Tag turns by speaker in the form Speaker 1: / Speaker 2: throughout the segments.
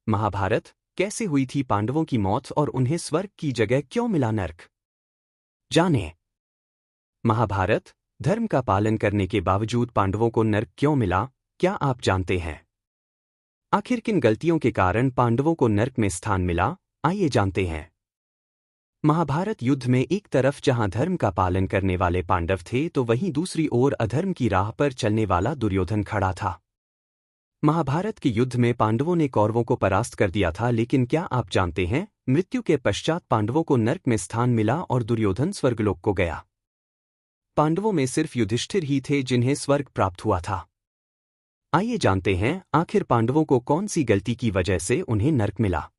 Speaker 1: महाभारत कैसे हुई थी पांडवों की मौत और उन्हें स्वर्ग की जगह क्यों मिला नर्क? जानें। महाभारत धर्म का पालन करने के बावजूद पांडवों को नर्क क्यों मिला, क्या आप जानते हैं? आखिर किन गलतियों के कारण पांडवों को नर्क में स्थान मिला, आइए जानते हैं। महाभारत युद्ध में एक तरफ जहां धर्म का पालन करने वाले पांडव थे तो वहीं दूसरी ओर अधर्म की राह पर चलने वाला दुर्योधन खड़ा था। महाभारत के युद्ध में पांडवों ने कौरवों को परास्त कर दिया था, लेकिन क्या आप जानते हैं, मृत्यु के पश्चात पांडवों को नर्क में स्थान मिला और दुर्योधन स्वर्गलोक को गया। पांडवों में सिर्फ युधिष्ठिर ही थे जिन्हें स्वर्ग प्राप्त हुआ था। आइए जानते हैं आखिर पांडवों को कौन सी गलती की वजह से उन्हें नर्क मिला।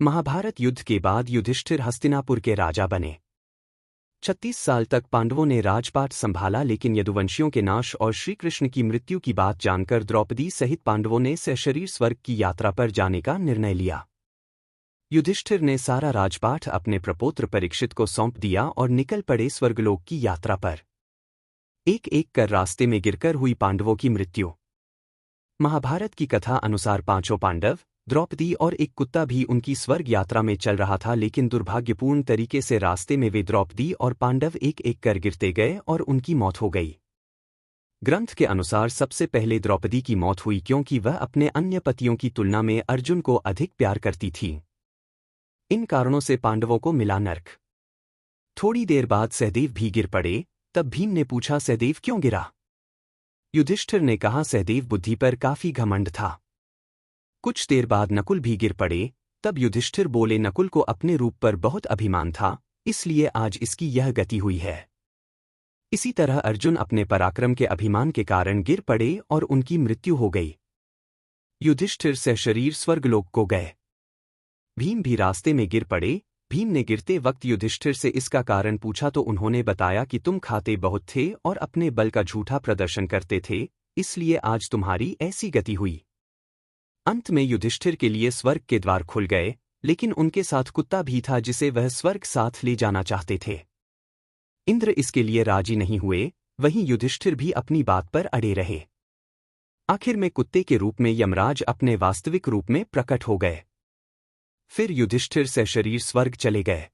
Speaker 1: महाभारत युद्ध के बाद युधिष्ठिर हस्तिनापुर के राजा बने। 36 साल तक पांडवों ने राजपाट संभाला, लेकिन यदुवंशियों के नाश और श्रीकृष्ण की मृत्यु की बात जानकर द्रौपदी सहित पांडवों ने सशरीर स्वर्ग की यात्रा पर जाने का निर्णय लिया। युधिष्ठिर ने सारा राजपाट अपने प्रपौत्र परीक्षित को सौंप दिया और निकल पड़े स्वर्गलोक की यात्रा पर। एक एक कर रास्ते में गिरकर हुई पांडवों की मृत्यु। महाभारत की कथा अनुसार पांचों पांडव, द्रौपदी और एक कुत्ता भी उनकी स्वर्ग यात्रा में चल रहा था, लेकिन दुर्भाग्यपूर्ण तरीके से रास्ते में वे द्रौपदी और पांडव एक एक कर गिरते गए और उनकी मौत हो गई। ग्रंथ के अनुसार सबसे पहले द्रौपदी की मौत हुई क्योंकि वह अपने अन्य पतियों की तुलना में अर्जुन को अधिक प्यार करती थी। इन कारणों से पांडवों को मिला नर्क। थोड़ी देर बाद सहदेव भी गिर पड़े। तब भीम ने पूछा, सहदेव क्यों गिरा? युधिष्ठिर ने कहा, सहदेव बुद्धि पर काफी घमंड था। कुछ देर बाद नकुल भी गिर पड़े। तब युधिष्ठिर बोले, नकुल को अपने रूप पर बहुत अभिमान था, इसलिए आज इसकी यह गति हुई है। इसी तरह अर्जुन अपने पराक्रम के अभिमान के कारण गिर पड़े और उनकी मृत्यु हो गई। युधिष्ठिर सशरीर स्वर्गलोक को गए। भीम भी रास्ते में गिर पड़े। भीम ने गिरते वक्त युधिष्ठिर से इसका कारण पूछा तो उन्होंने बताया कि तुम खाते बहुत थे और अपने बल का झूठा प्रदर्शन करते थे, इसलिए आज तुम्हारी ऐसी गति हुई। अंत में युधिष्ठिर के लिए स्वर्ग के द्वार खुल गए, लेकिन उनके साथ कुत्ता भी था जिसे वह स्वर्ग साथ ले जाना चाहते थे। इंद्र इसके लिए राजी नहीं हुए, वहीं युधिष्ठिर भी अपनी बात पर अड़े रहे। आखिर में कुत्ते के रूप में यमराज अपने वास्तविक रूप में प्रकट हो गए। फिर युधिष्ठिर सशरीर स्वर्ग चले गए।